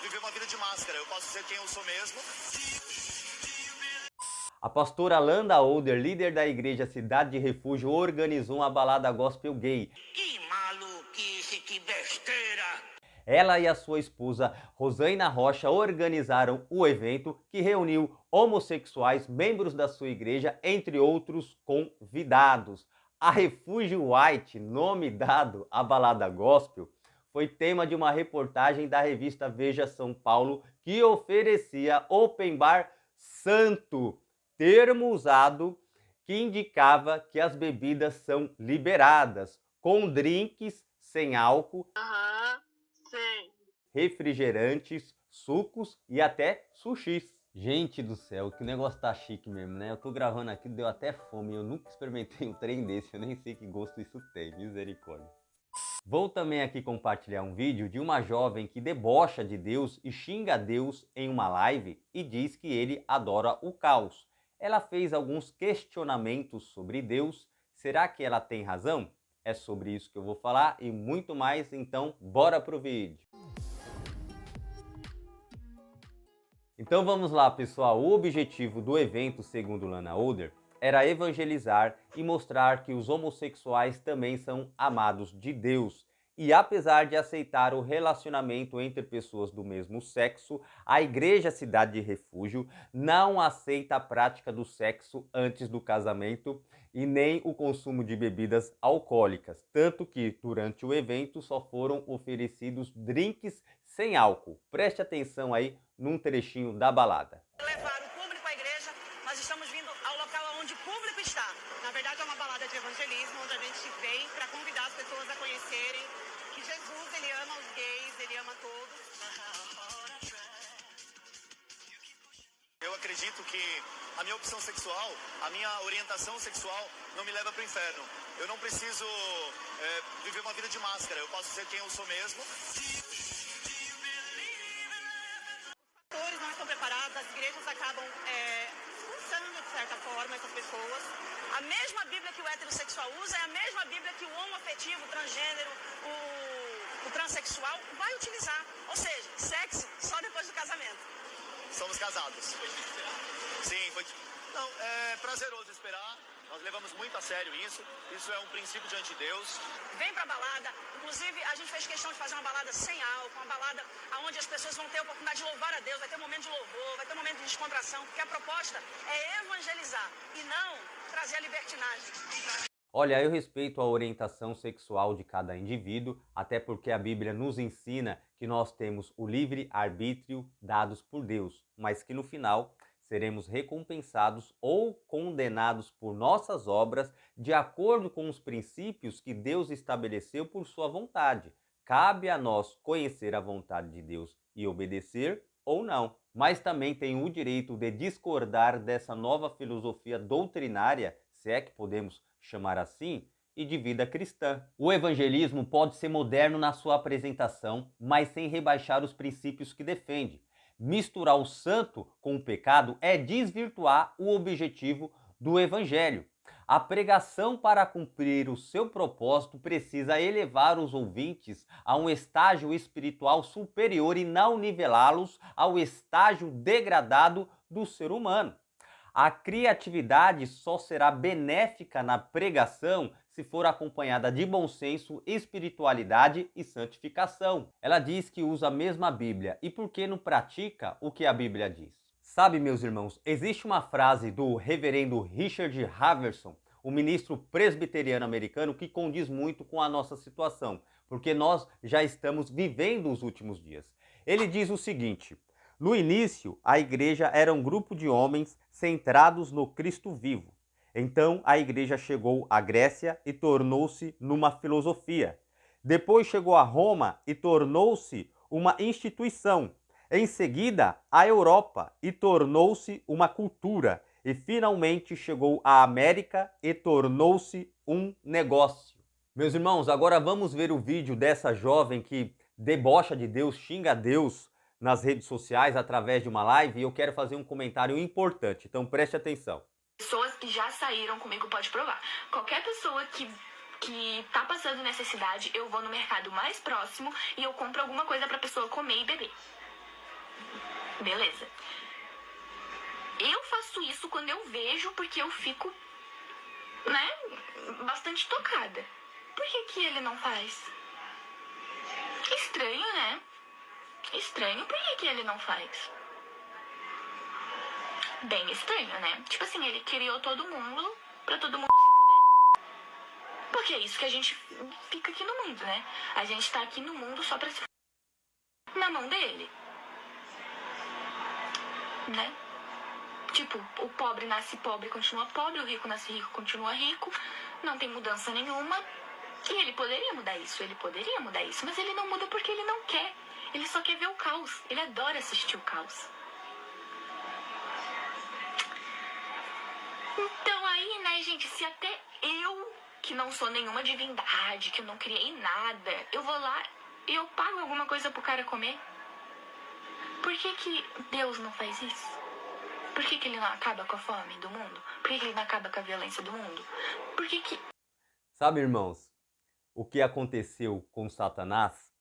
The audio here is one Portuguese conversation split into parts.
viver uma vida de máscara. Eu posso ser quem eu sou mesmo. A pastora Landa Older, líder da igreja Cidade de Refúgio, organizou uma balada gospel gay. Que maluquice, que besteira! Ela e a sua esposa, Rosânia Rocha, organizaram o evento que reuniu homossexuais, membros da sua igreja, entre outros convidados. A Refúgio White, nome dado à balada gospel, foi tema de uma reportagem da revista Veja São Paulo, que oferecia open bar santo, termo usado que indicava que as bebidas são liberadas, com drinks sem álcool, refrigerantes, sucos e até sushis. Gente do céu, que negócio tá chique mesmo, né? Eu tô gravando aqui, deu até fome, eu nunca experimentei um trem desse, eu nem sei que gosto isso tem, misericórdia. Vou também aqui compartilhar um vídeo de uma jovem que debocha de Deus e xinga Deus em uma live e diz que ele adora o caos. Ela fez alguns questionamentos sobre Deus. Será que ela tem razão? É sobre isso que eu vou falar e muito mais, então bora pro vídeo. Então vamos lá, pessoal. O objetivo do evento, segundo Lana Older, era evangelizar e mostrar que os homossexuais também são amados de Deus. E apesar de aceitar o relacionamento entre pessoas do mesmo sexo, a Igreja Cidade de Refúgio não aceita a prática do sexo antes do casamento e nem o consumo de bebidas alcoólicas. Tanto que, durante o evento, só foram oferecidos drinks sem álcool. Preste atenção aí num trechinho da balada. Levar o público à igreja, nós estamos vindo ao local onde o público está. Na verdade é uma balada de evangelismo, onde a gente vem para convidar as pessoas a conhecerem que Jesus, ele ama os gays, ele ama todos. Eu acredito que a minha opção sexual, a minha orientação sexual não me leva para o inferno. Eu não preciso viver uma vida de máscara, eu posso ser quem eu sou mesmo. Não estão preparados, as igrejas acabam expulsando de certa forma essas pessoas. A mesma Bíblia que o heterossexual usa é a mesma Bíblia que o homoafetivo, o transgênero, o transexual vai utilizar. Ou seja, sexo só depois do casamento. Somos casados. Sim, foi... Não, é prazeroso esperar. Nós levamos muito a sério isso. Isso é um princípio diante de Deus. Vem pra balada. Inclusive, a gente fez questão de fazer uma balada sem álcool, uma balada onde as pessoas vão ter a oportunidade de louvar a Deus, vai ter um momento de louvor, vai ter um momento de descontração, porque a proposta é evangelizar e não trazer a libertinagem. Olha, eu respeito a orientação sexual de cada indivíduo, até porque a Bíblia nos ensina que nós temos o livre-arbítrio dados por Deus, mas que no final seremos recompensados ou condenados por nossas obras de acordo com os princípios que Deus estabeleceu por sua vontade. Cabe a nós conhecer a vontade de Deus e obedecer ou não. Mas também tem o direito de discordar dessa nova filosofia doutrinária, se é que podemos chamar assim, e de vida cristã. O evangelismo pode ser moderno na sua apresentação, mas sem rebaixar os princípios que defende. Misturar o santo com o pecado é desvirtuar o objetivo do evangelho. A pregação, para cumprir o seu propósito, precisa elevar os ouvintes a um estágio espiritual superior e não nivelá-los ao estágio degradado do ser humano. A criatividade só será benéfica na pregação se for acompanhada de bom senso, espiritualidade e santificação. Ela diz que usa a mesma Bíblia e por que não pratica o que a Bíblia diz? Sabe, meus irmãos, existe uma frase do reverendo Richard Haverson, o ministro presbiteriano americano, que condiz muito com a nossa situação, porque nós já estamos vivendo os últimos dias. Ele diz o seguinte: no início, a igreja era um grupo de homens centrados no Cristo vivo. Então, a igreja chegou à Grécia e tornou-se numa filosofia. Depois chegou a Roma e tornou-se uma instituição. Em seguida, a Europa e tornou-se uma cultura. E finalmente chegou à América e tornou-se um negócio. Meus irmãos, agora vamos ver o vídeo dessa jovem que debocha de Deus, xinga Deus nas redes sociais através de uma live, e eu quero fazer um comentário importante, então preste atenção. Pessoas que já saíram comigo pode provar. Qualquer pessoa que tá passando necessidade, eu vou no mercado mais próximo e eu compro alguma coisa pra pessoa comer e beber. Beleza. Eu faço isso quando eu vejo, porque eu fico, bastante tocada. Por que ele não faz? Estranho, né? Estranho. Por que ele não faz? Bem estranho, né? Tipo assim, ele criou todo mundo pra todo mundo se fuder. Porque é isso que a gente fica aqui no mundo, né? A gente tá aqui no mundo só pra se fuder na mão dele. Né? Tipo, o pobre nasce pobre e continua pobre, o rico nasce rico e continua rico. Não tem mudança nenhuma. E ele poderia mudar isso, mas ele não muda porque ele não quer. Ele só quer ver o caos. Ele adora assistir o caos. Então aí, né, gente, se até eu, que não sou nenhuma divindade, que eu não criei nada, eu vou lá e eu pago alguma coisa pro cara comer, por que Deus não faz isso? Por que ele não acaba com a fome do mundo? Por que ele não acaba com a violência do mundo? Por que... Sabe, irmãos, o que aconteceu com Satanás?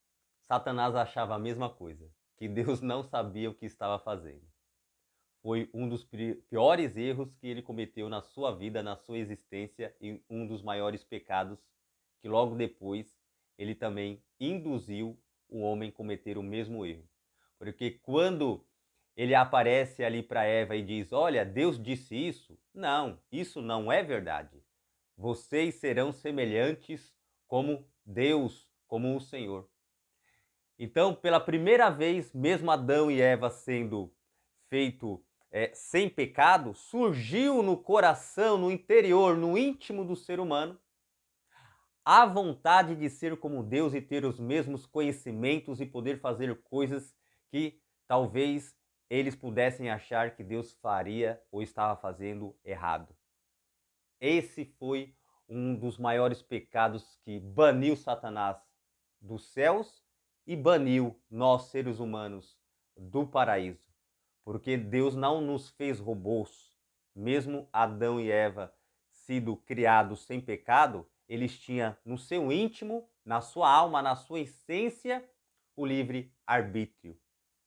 Satanás achava a mesma coisa, que Deus não sabia o que estava fazendo. Foi um dos piores erros que ele cometeu na sua vida, na sua existência, e um dos maiores pecados que logo depois ele também induziu o homem a cometer o mesmo erro. Porque quando ele aparece ali para Eva e diz, olha, Deus disse isso? Não, isso não é verdade. Vocês serão semelhantes como Deus, como o Senhor. Então, pela primeira vez, mesmo Adão e Eva sendo feito sem pecado, surgiu no coração, no interior, no íntimo do ser humano, a vontade de ser como Deus e ter os mesmos conhecimentos e poder fazer coisas que talvez eles pudessem achar que Deus faria ou estava fazendo errado. Esse foi um dos maiores pecados que baniu Satanás dos céus e baniu nós, seres humanos, do paraíso. Porque Deus não nos fez robôs. Mesmo Adão e Eva sido criados sem pecado, eles tinham no seu íntimo, na sua alma, na sua essência, o livre arbítrio.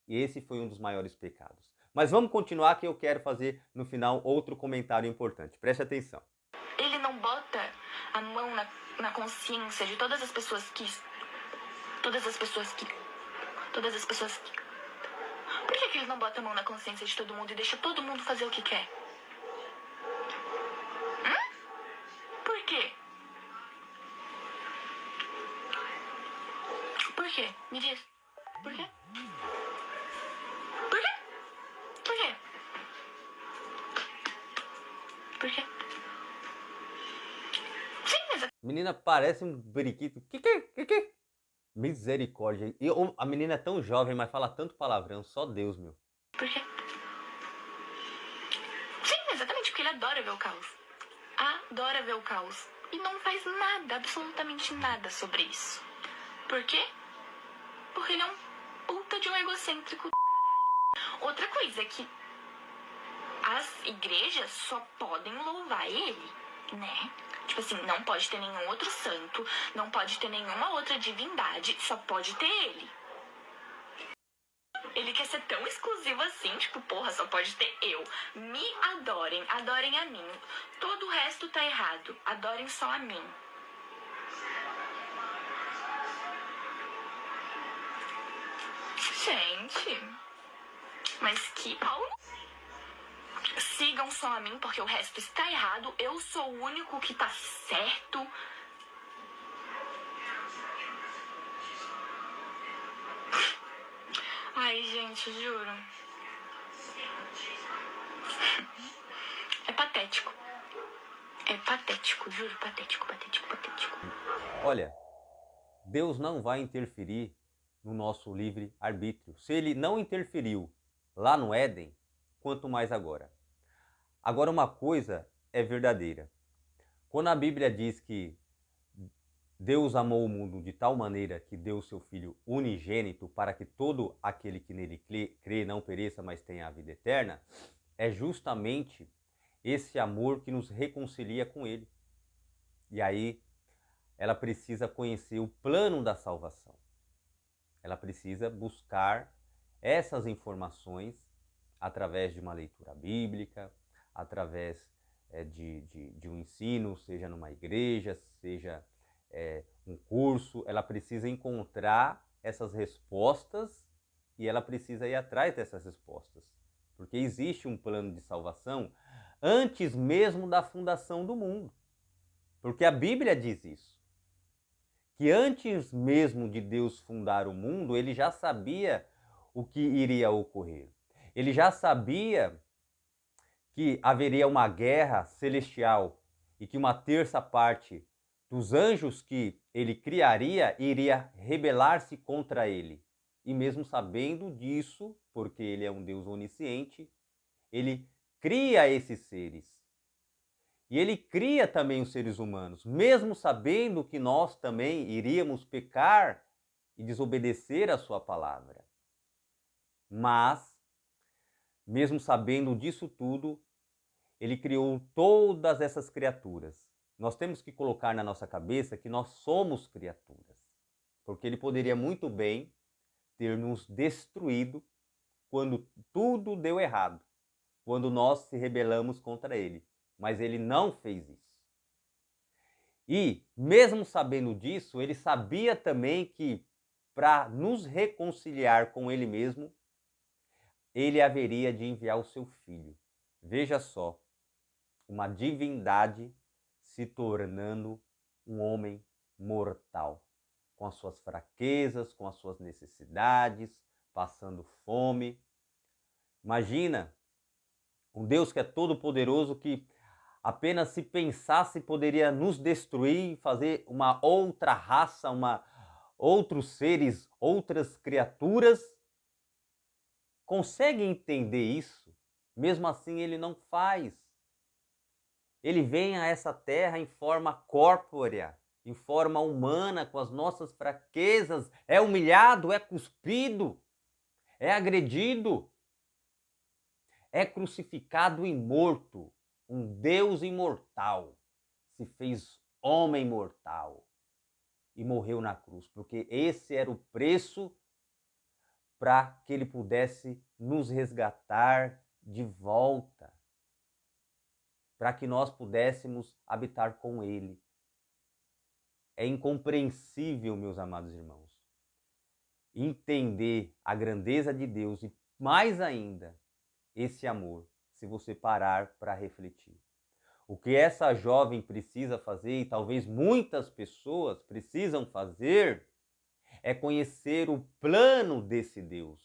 E esse foi um dos maiores pecados. Mas vamos continuar que eu quero fazer no final outro comentário importante. Preste atenção. Ele não bota a mão na consciência de todas as pessoas que... Por que ele não bota a mão na consciência de todo mundo e deixa todo mundo fazer o que quer? Por quê? Por quê? Me diz. Por quê? Por quê? Por quê? Por quê? Sim, mas... Menina parece um periquito. Que? Misericórdia. E a menina é tão jovem, mas fala tanto palavrão. Só Deus, meu. Por quê? Sim, exatamente, porque ele adora ver o caos. Adora ver o caos. E não faz nada, absolutamente nada sobre isso. Por quê? Porque ele é um puta de um egocêntrico do caralho. Outra coisa é que as igrejas só podem louvar ele, né? Tipo assim, não pode ter nenhum outro santo, não pode ter nenhuma outra divindade, só pode ter ele. Ele quer ser tão exclusivo assim, tipo, porra, só pode ter eu. Me adorem, adorem a mim. Todo o resto tá errado, adorem só a mim. Gente, mas que Paulo? Sigam só a mim porque o resto está errado. Eu sou o único que tá certo. Ai, gente, juro. É patético. É patético, juro, patético. Olha, Deus não vai interferir no nosso livre arbítrio. Se ele não interferiu lá no Éden, quanto mais agora. Agora, uma coisa é verdadeira. Quando a Bíblia diz que Deus amou o mundo de tal maneira que deu o seu Filho unigênito para que todo aquele que nele crê não pereça, mas tenha a vida eterna, é justamente esse amor que nos reconcilia com Ele. E aí, ela precisa conhecer o plano da salvação. Ela precisa buscar essas informações através de uma leitura bíblica, através de um ensino, seja numa igreja, seja um curso. Ela precisa encontrar essas respostas e ela precisa ir atrás dessas respostas. Porque existe um plano de salvação antes mesmo da fundação do mundo. Porque a Bíblia diz isso. Que antes mesmo de Deus fundar o mundo, ele já sabia o que iria ocorrer. Ele já sabia que haveria uma guerra celestial e que uma terça parte dos anjos que ele criaria iria rebelar-se contra ele. E mesmo sabendo disso, porque ele é um Deus onisciente, ele cria esses seres. E ele cria também os seres humanos, mesmo sabendo que nós também iríamos pecar e desobedecer a sua palavra. Mas, mesmo sabendo disso tudo, ele criou todas essas criaturas. Nós temos que colocar na nossa cabeça que nós somos criaturas, porque ele poderia muito bem ter nos destruído quando tudo deu errado, quando nós se rebelamos contra ele. Mas ele não fez isso. E, mesmo sabendo disso, ele sabia também que, para nos reconciliar com ele mesmo, ele haveria de enviar o seu filho. Veja só, uma divindade se tornando um homem mortal, com as suas fraquezas, com as suas necessidades, passando fome. Imagina um Deus que é todo poderoso, que apenas se pensasse poderia nos destruir, fazer uma outra raça, outros seres, outras criaturas. Consegue entender isso? Mesmo assim ele não faz. Ele vem a essa terra em forma corpórea, em forma humana, com as nossas fraquezas, é humilhado, é cuspido, é agredido, é crucificado e morto. Um Deus imortal se fez homem mortal e morreu na cruz, porque esse era o preço para que ele pudesse nos resgatar de volta, para que nós pudéssemos habitar com ele. É incompreensível, meus amados irmãos, entender a grandeza de Deus e, mais ainda, esse amor, se você parar para refletir. O que essa jovem precisa fazer, e talvez muitas pessoas precisam fazer, é conhecer o plano desse Deus,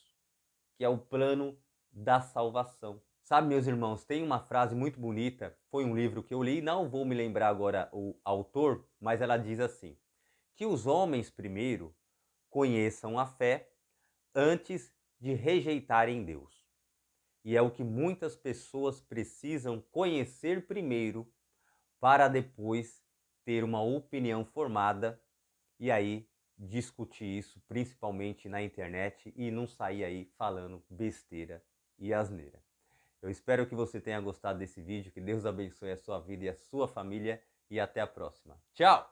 que é o plano da salvação. Sabe, meus irmãos, tem uma frase muito bonita, foi um livro que eu li, não vou me lembrar agora o autor, mas ela diz assim: que os homens primeiro conheçam a fé antes de rejeitarem Deus. E é o que muitas pessoas precisam conhecer primeiro para depois ter uma opinião formada e aí discutir isso, principalmente na internet, e não sair aí falando besteira e asneira. Eu espero que você tenha gostado desse vídeo, que Deus abençoe a sua vida e a sua família e até a próxima. Tchau!